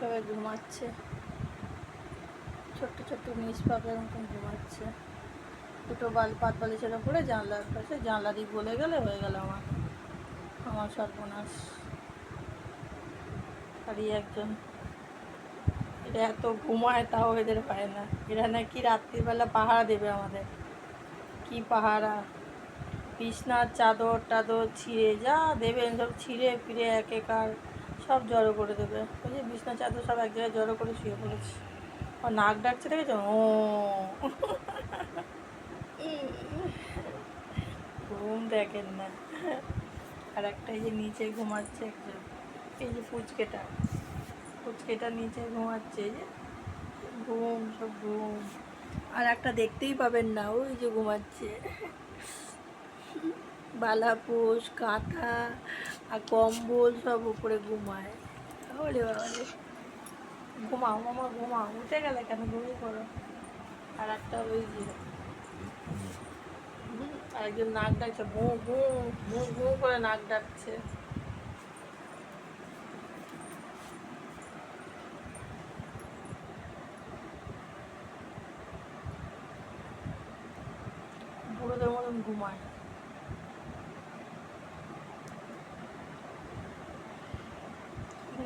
এভাবে ঘুমাচ্ছে, ছোট্ট ছোট্ট মিস পাপের মতন ঘুমাচ্ছে। দুটো পাত বালিশের ওপরে জানলার পাশে, জানলা দিয়ে গলে গেলে হয়ে গেল আমার সর্বনাশ। আর একজন, এরা এত ঘুমায় তাও এদের হয় না। এরা নাকি রাত্রিবেলা পাহারা দেবে আমাদের। কি পাহারা! বিছনার চাদর টাদর ছিঁড়ে যা দেবেন সব ছিঁড়ে ফিরে একেকার সব জড়ো করে দেবে। ওই যে বিছনার চাদর সব এক জায়গায় জড়ো করে শুয়ে পড়েছে। আর নাক ডাকছে, দেখেছো? ও ঘুম দেখেন না। আর একটা এই যে নিচে ঘুমাচ্ছে একজন, এই যে ফুচকেটা নিচে ঘুমাচ্ছে, এই যে ঘুম, সব ঘুম। আর একটা দেখতেই পাবেন না, ওই যে ঘুমাচ্ছে। বালাপোষ কাঁথা আর কম্বল সব উপরে ঘুমায়। ওরে বাবারে, ঘুমাও মামা ঘুমাও, উঠে গেলে কেন, ঘুমিয়ে পড়ো। আর একটা ওই যে একজন নাক ডাকছে, ঘুম ঘুম ঘুম ঘুম করে নাক ডাকছে। বুড়োদের মতন ঘুমায়।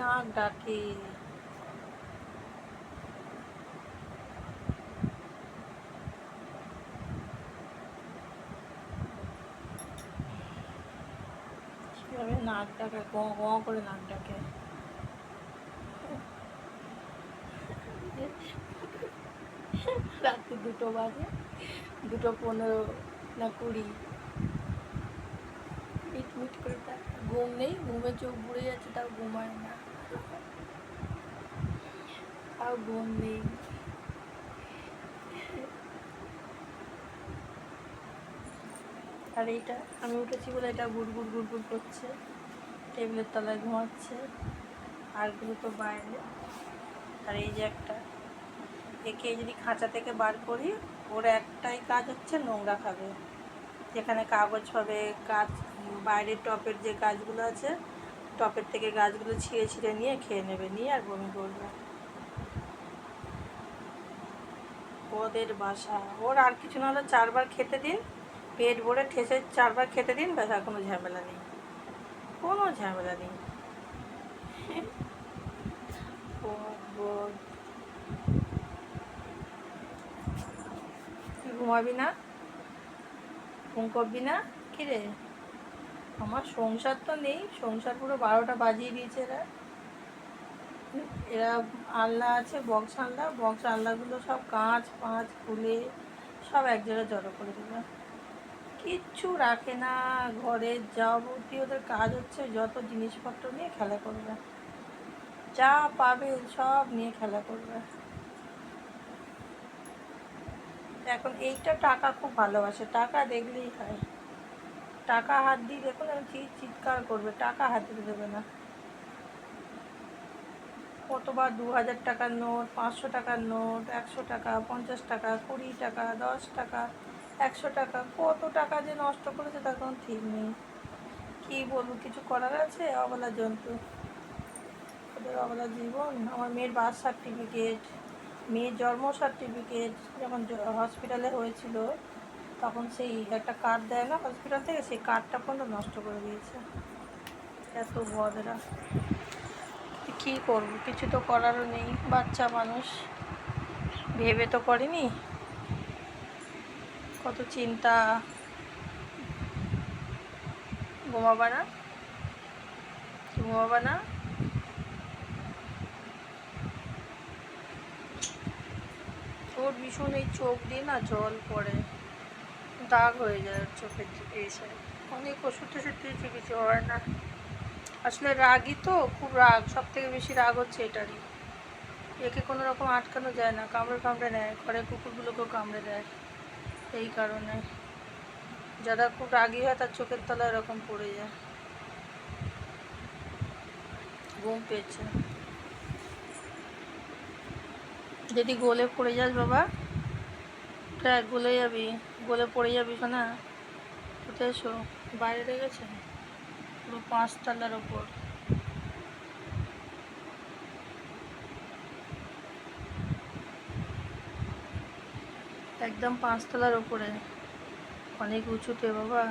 নাক ডাকে। কিভাবে নাক ডাকে, গ গ করে নাক ডাকে। রাত্রি 2টো বাজে, 2:15 না 20, মিটমিট করে তার ঘুম নেই, ঘুমে চোখ বুড়ে যাচ্ছে তাও ঘুমায় না, তাও ঘুম নেই। আর এইটা আমি উঠেছি বলে এটা গুড় গুড় করছে, টেবিলের তলায় ঘুমাচ্ছে, আরগুলো তো বাইরে। আর এই যে একটা, একে যদি খাঁচা থেকে বার করি, ওর একটাই কাজ হচ্ছে নোংরা খাবে। যেখানে কাগজ পাবে, গাছ বাইরের টপের যে গাছগুলো আছে, টপের থেকে গাছগুলো ছিঁড়ে ছিঁড়ে নিয়ে খেয়ে নেবে, নিয়ে আর বমি করবে। ওদের বাসা। ওর আর কিছু না হলে 4বার খেতে দিন, পেট ভরে ঠেসে 4বার খেতে দিন, ব্যাস, আর কোনো ঝামেলা নেই, কোনো ঝামেলা নেই। তুই ঘুমাবি না? ঘুম করবি না? কিরে, আমার সংসার তো নেই, সংসার পুরো 12টা বাজিয়ে দিয়েছে এরা। এরা আলনা আছে, বক্স আলনাগুলো সব কাঁচ খুলে সব এক জায়গায় জড়ো করে দেবে। কিচ্ছু রাখে না ঘরের যাবতীয়, ওদের কাজ হচ্ছে যত জিনিসপত্র নিয়ে খেলা করবে, যা পাবে সব নিয়ে খেলা করবে। এখন এইটা টাকা খুব ভালোবাসে, টাকা দেখলেই হয়, টাকা হাত দিয়ে দেখুন চিৎকার করবে, টাকা হাতে দেবে না। কতবার 2000 টাকার নোট, 500 টাকার নোট, 100 টাকা, 50 টাকা, 20 টাকা, 10 টাকা, 100 টাকা, কত টাকা যে নষ্ট করেছে তার কোনো ঠিক নেই। কী বলবো, কিছু করার আছে? অবলা জন্তু, ওদের অবলা জীবন। আমার মেয়ের বার্থ সার্টিফিকেট, মেয়ের জন্ম সার্টিফিকেট, যখন হসপিটালে হয়েছিল তখন সেই একটা কার্ড দেয় না হসপিটাল থেকে, সেই কার্ডটা পর্যন্ত নষ্ট করে দিয়েছে। এত বদরা, কী করবো, কিছু তো করারও নেই, বাচ্চা মানুষ, ভেবে তো করিনি, কত চিন্তা। ঘুমাবা না? ঘুমাবা না? ওর ভীষণ এই চোখ দিয়ে না জল পড়ে, দাগ হয়ে যায় চোখের দিকে এসে। অনেক ওষুধ টষুধ দিয়েছে, কিছু হয় না। আসলে রাগই তো, খুব রাগ, সব থেকে বেশি রাগ হচ্ছে এটারই। একে কোনো রকম আটকানো যায় না, কামড়ে নেয়, ঘরের কুকুরগুলোকেও কামড়ে দেয়। এই কারণে যারা খুব রাগী হয় তার চোখের তলায় এরকম পড়ে যায়। ঘুম পেয়েছে, যদি গলে পড়ে যাস বাবা, কোথায় গলে যাবি, গলে পড়ে যাবি না। কোথায় এসো, বাইরে রেখেছে পুরো 5 তলার ওপর। একদম 5 তলার ওপরে, অনেক উঁচুতে বাবা।